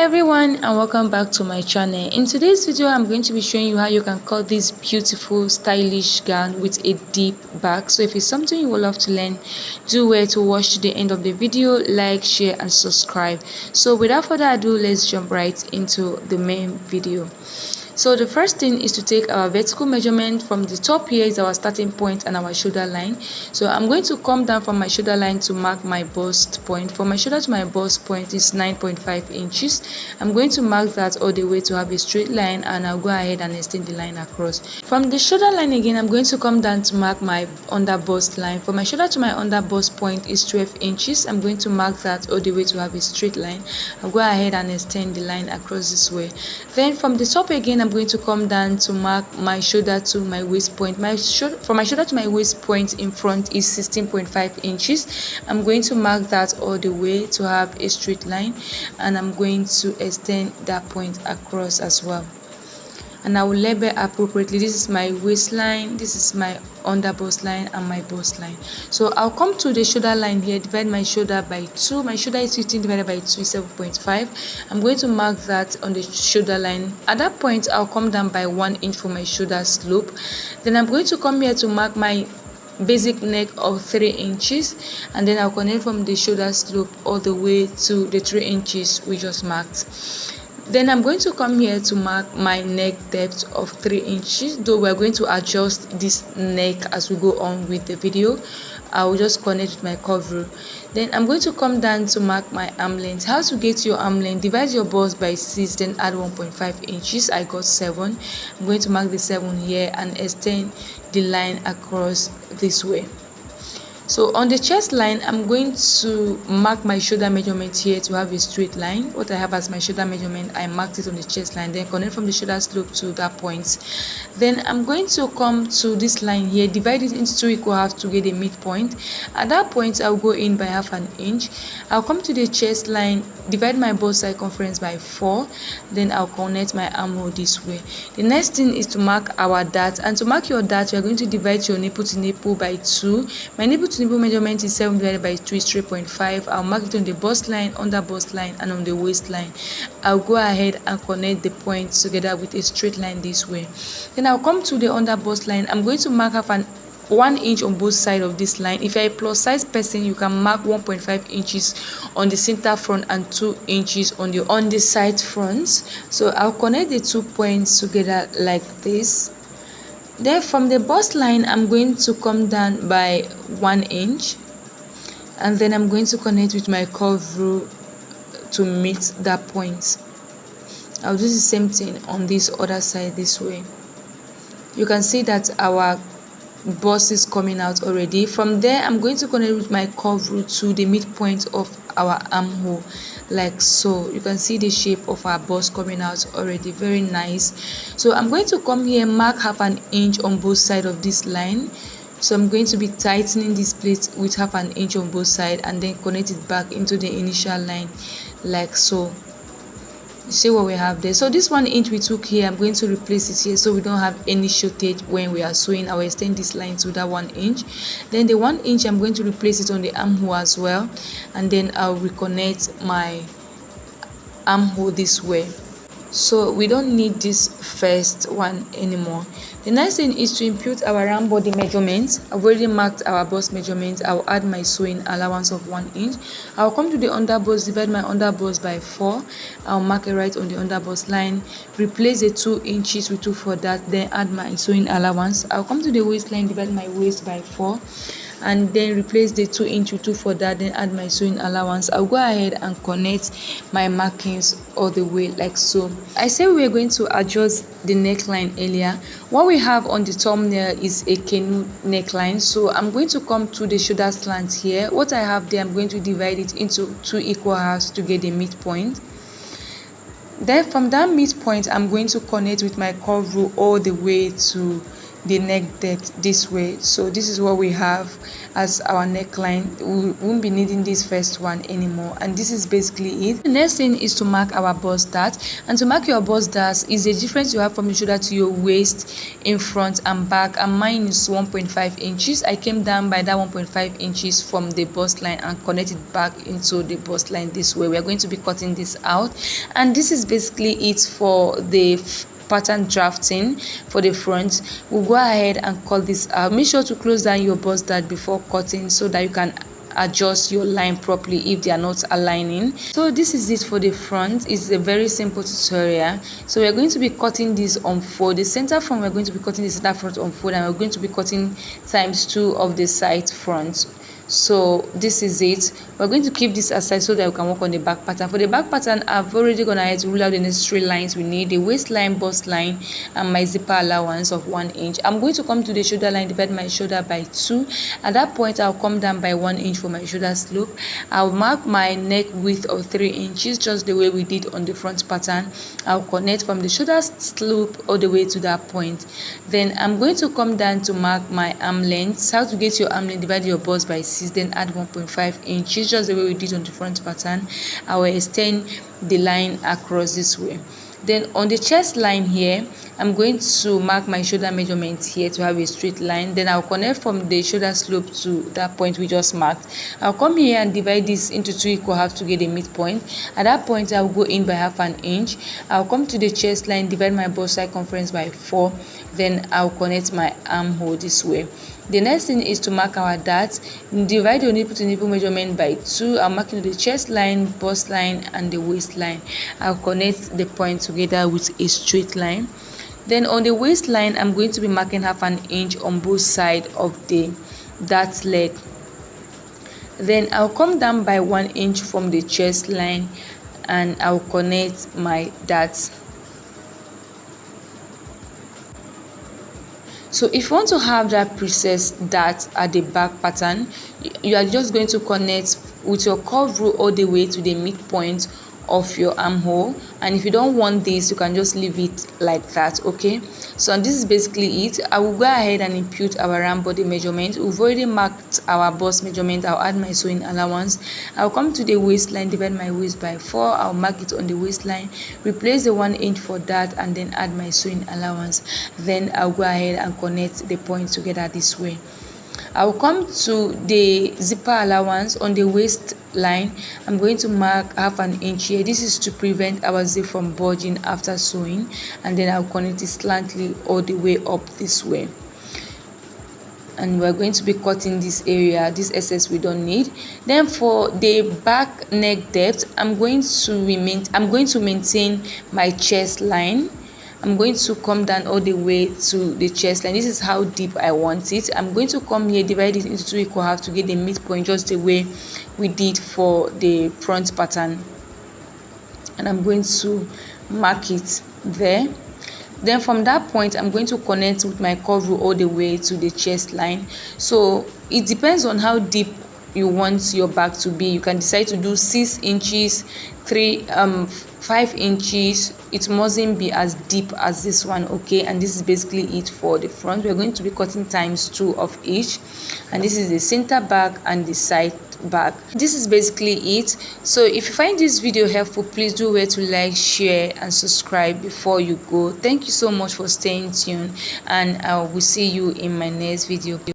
everyone, and welcome back to my channel. In today's video I'm going to be showing you how you can cut this beautiful stylish gown with a deep back. So if it's something you would love to learn, do well to watch to the end of the video, like, share and subscribe. So without further ado, let's jump right into the main video. So the first thing is to take our vertical measurement. From the top here is our starting point and our shoulder line. So I'm going to come down from my shoulder line to mark my bust point. From my shoulder to my bust point is 9.5 inches. I'm going to mark that all the way to have a straight line, and I'll go ahead and extend the line across. From the shoulder line again, I'm going to come down to mark my under bust line. From my shoulder to my under bust point is 12 inches. I'm going to mark that all the way to have a straight line. I'll go ahead and extend the line across this way. Then from the top again, I'm going to come down to mark my shoulder to my waist point. From my shoulder to my waist point in front is 16.5 inches. I'm going to mark that all the way to have a straight line, and I'm going to extend that point across as well. And I will label appropriately. This is my waistline, this is my under bust line and my bust line. So I'll come to the shoulder line here, divide my shoulder by 2. My shoulder is 15 divided by 2 is 7.5. I'm going to mark that on the shoulder line. At that point, I'll come down by 1 inch for my shoulder slope. Then I'm going to come here to mark my basic neck of 3 inches, and then I'll connect from the shoulder slope all the way to the 3 inches we just marked. Then I'm going to come here to mark my neck depth of 3 inches, though we're going to adjust this neck as we go on with the video. I will just connect with my curve rule. Then I'm going to come down to mark my arm length. How to get your arm length? Divide your bust by 6, then add 1.5 inches. I got 7. I'm going to mark the 7 here and extend the line across this way. So on the chest line, I'm going to mark my shoulder measurement here to have a straight line. What I have as my shoulder measurement, I marked it on the chest line, then connect from the shoulder slope to that point. Then I'm going to come to this line here, divide it into 2 equal halves to get a midpoint. At that point, I'll go in by half an inch. I'll come to the chest line, divide my bust circumference by 4, then I'll connect my armhole this way. The next thing is to mark our dart, and to mark your dart, you're going to divide your nipple to nipple by 2. My nipple to nipple measurement is 7 divided by 2 is 3.5. I'll mark it on the bust line, under bust line and on the waistline. I'll go ahead and connect the points together with a straight line this way. Then I'll come to the under bust line. I'm going to mark 1 inch on both sides of this line. If you're a plus size person, you can mark 1.5 inches on the center front and 2 inches on the side fronts. So I'll connect the 2 points together like this. Then from the bust line, I'm going to come down by 1 inch, and then I'm going to connect with my curve rule to meet that point. I'll do the same thing on this other side this way. You can see that our bust is coming out already. From there, I'm going to connect with my curve rule to the midpoint of our armhole like so. You can see the shape of our bust coming out already, very nice. So I'm going to come here, mark half an inch on both sides of this line. So I'm going to be tightening this plate with half an inch on both sides and then connect it back into the initial line like so. You see what we have there. So this 1 inch we took here, I'm going to replace it here so we don't have any shortage when we are sewing. I will extend this line to that 1 inch. Then the 1 inch, I'm going to replace it on the armhole as well, and then I'll reconnect my armhole this way. So we don't need this first one anymore. The next thing is to impute our round body measurements. I've already marked our bust measurement. I'll add my sewing allowance of 1 inch. I'll come to the under bust, divide my under bust by 4. I'll mark it right on the under bust line, replace the 2 inches we took for that, then add my sewing allowance. I'll come to the waistline, divide my waist by 4, and then replace the 2 inch we took for that, then add my sewing allowance. I'll go ahead and connect my markings all the way like so. I said we were going to adjust the neckline earlier. What we have on the thumbnail is a canoe neckline, so I'm going to come to the shoulder slant here. What I have there, I'm going to divide it into 2 equal halves to get the midpoint. Then from that midpoint, I'm going to connect with my curve rule all the way to the neck depth this way. So this is what we have as our neckline. We won't be needing this first one anymore, and this is basically it. The next thing is to mark our bust dart, and to mark your bust dart is the difference you have from your shoulder to your waist in front and back, and mine is 1.5 inches. I came down by that 1.5 inches from the bust line and connect it back into the bust line this way. We are going to be cutting this out, and this is basically it for the pattern drafting for the front. We'll go ahead and cut this out. Make sure to close down your bust dart before cutting so that you can adjust your line properly if they are not aligning. So this is it for the front. It's a very simple tutorial. So we're going to be cutting this on fold. The center front, we're going to be cutting the center front on fold, and we're going to be cutting ×2 of the side front. So this is it. We're going to keep this aside so that we can work on the back pattern. For the back pattern, I've already gone ahead to rule out the necessary lines we need: the waistline, bust line, and my zipper allowance of 1 inch. I'm going to come to the shoulder line, divide my shoulder by 2. At that point, I'll come down by 1 inch for my shoulder slope. I'll mark my neck width of 3 inches, just the way we did on the front pattern. I'll connect from the shoulder slope all the way to that point. Then I'm going to come down to mark my arm length. How to get your arm length: divide your bust by 6, then add 1.5 inches, just the way we did on the front pattern. I will extend the line across this way. Then on the chest line here, I'm going to mark my shoulder measurement here to have a straight line. Then I'll connect from the shoulder slope to that point we just marked. I'll come here and divide this into 2 equal halves to get a midpoint. At that point, I'll go in by ½ inch. I'll come to the chest line, divide my bust circumference by 4. Then I'll connect my armhole this way. The next thing is to mark our dart. Divide your nipple to nipple measurement by 2. I'm marking the chest line, bust line, and the waistline. I'll connect the point together with a straight line. Then on the waistline, I'm going to be marking ½ inch on both sides of the dart leg. Then I'll come down by 1 inch from the chest line, and I'll connect my darts. So if you want to have that precise dart at the back pattern, you are just going to connect with your curve rule all the way to the midpoint of your armhole. And if you don't want this, you can just leave it like that. Okay, so this is basically it. I will go ahead and impute our ram body measurement. We've already marked our bust measurement. I'll add my sewing allowance. I'll come to the waistline, divide my waist by 4. I'll mark it on the waistline, replace the 1 inch for that, and then add my sewing allowance. Then I'll go ahead and connect the points together this way. I'll come to the zipper allowance on the waistline. I'm going to mark ½ inch here. This is to prevent our zip from bulging after sewing, and then I'll connect it slantly all the way up this way. And we're going to be cutting this area, this excess we don't need. Then for the back neck depth, I'm going to maintain my chest line. I'm going to come down all the way to the chest line. This is how deep I want it. I'm going to come here, divide it into 2 equal halves to get the midpoint, just the way we did for the front pattern. And I'm going to mark it there. Then from that point, I'm going to connect with my curve rule all the way to the chest line. So it depends on how deep you want your back to be. You can decide to do 6 inches, 5 inches. It mustn't be as deep as this one. Okay, and this is basically it for the front. We're going to be cutting ×2 of each, and this is the center back and the side back. This is basically it. So if you find this video helpful, please do where to like, share, and subscribe before you go. Thank you so much for staying tuned, and I will see you in my next video.